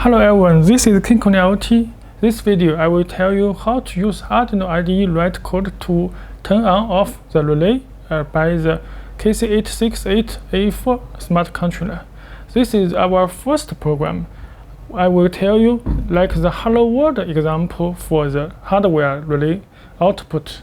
Hello everyone, this is Kinkoni IoT. This video I will tell you how to use Arduino IDE write code to turn on off the relay by the KC868A4 smart controller. This is our first program. I will tell you like the hello world example for the hardware relay output.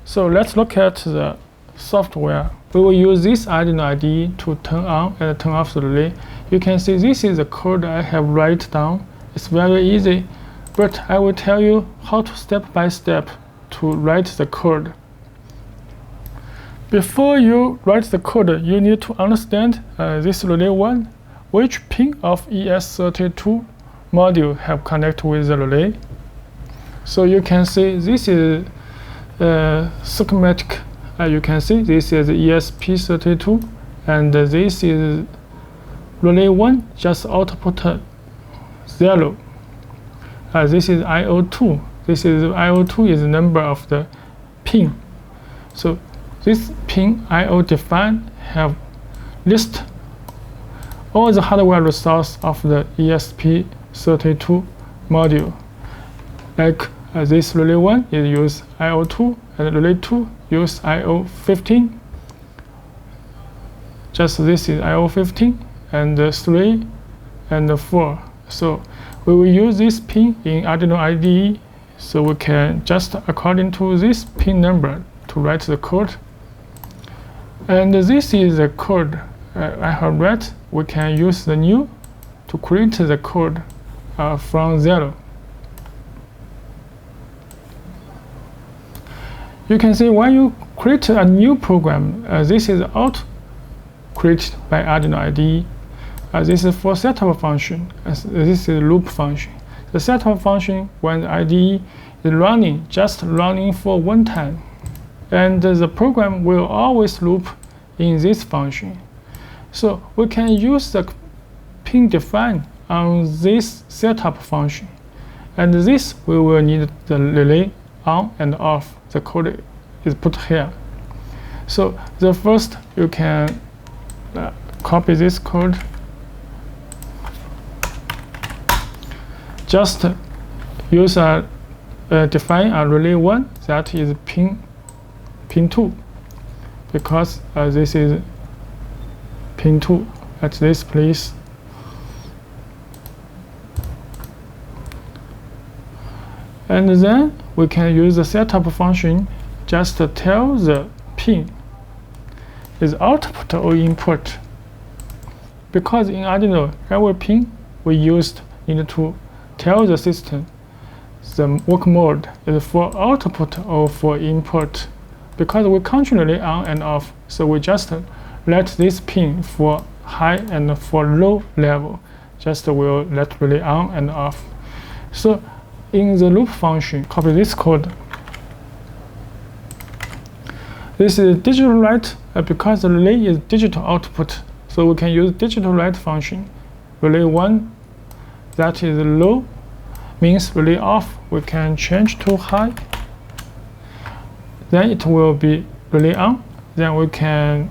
So let's look at the software. We will use this Arduino IDE to turn on and turn off the relay. You can see this is the code I have write down. It's very easy, but I will tell you how to step by step to write the code. Before you write the code, you need to understand this relay 1, which pin of ES32 module have connected with the relay. So you can see this is schematic. You can see this is ESP32 and this is relay 1 just output 0. This is IO2. This is IO2 is the number of the pin. So this pin IO define have list all the hardware resource of the ESP32 module. Like this relay 1 is use IO2 and relay 2 use IO15. Just this is IO15 and 3 and 4. So we will use this pin in Arduino IDE, so we can just according to this pin number to write the code. And this is the code I have read. We can use the new to create the code from 0. You can see when you create a new program, this is out created by Arduino IDE. This is for setup function. This is loop function. The setup function, when the IDE is running, just running for one time, and the program will always loop in this function. So we can use the pin define on this setup function, and this we will need the relay on and off. The code is put here. So the first you can copy this code. Just use define a relay 1 that is pin 2, because this is pin 2 at this place. And then we can use the setup function just to tell the pin is output or input. Because in Arduino, every pin we used need to tell the system the work mode is for output or for input. Because we control relay on and off, so we just let this pin for high and for low level. Just will let relay on and off. So in the loop function, copy this code. This is digital write because the relay is digital output, so we can use digital write function. Relay 1 that is low means relay off. We can change to high. Then it will be relay on. Then we can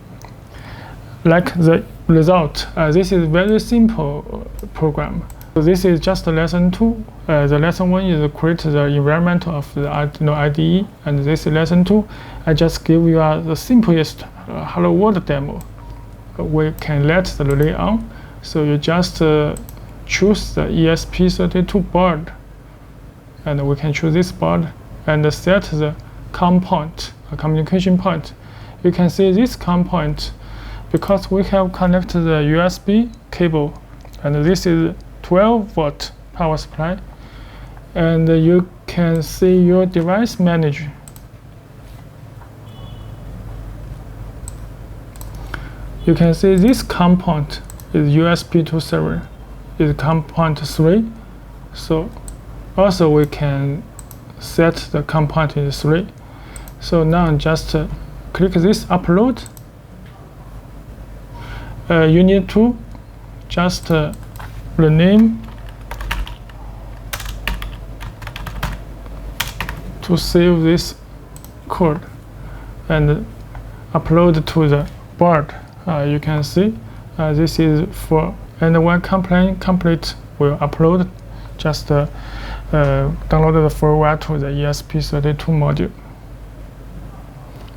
like the result. This is very simple program. So this is just lesson 2. The lesson 1 is create the environment of the Arduino IDE, and this is lesson 2. I just give you the simplest hello world demo. We can let the relay on. So you just choose the ESP32 board, and we can choose this board and set the COM point, a communication point. You can see this COM point because we have connected the USB cable, and this is 12-volt power supply, and you can see your device manager. You can see this COM point is USB to server, is COM point 3. So also we can set the COM point in 3. So now just click this upload. You need to just rename to save this code and upload to the board. You can see this is for and when complete will upload, just download the firmware to the ESP32 module.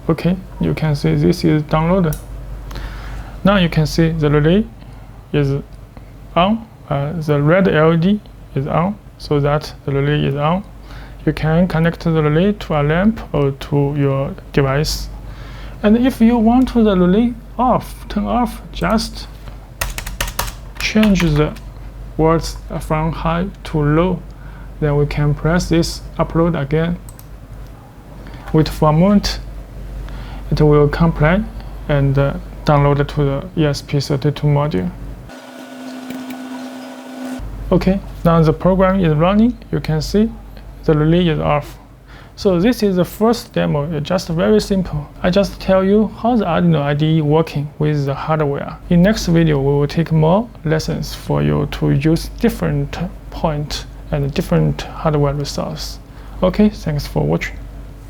Okay, you can see this is downloaded. Now you can see the relay is on, the red LED is on, so that the relay is on. You can connect the relay to a lamp or to your device. And if you want the relay off, turn off, just change the volts from high to low. Then we can press this upload again. Wait for a moment. It will comply and download to the ESP32 module. Okay, now the program is running. You can see the relay is off. So this is the first demo. It's just very simple. I just tell you how the Arduino IDE working with the hardware. In next video, we will take more lessons for you to use different point and different hardware resource. Okay, thanks for watching.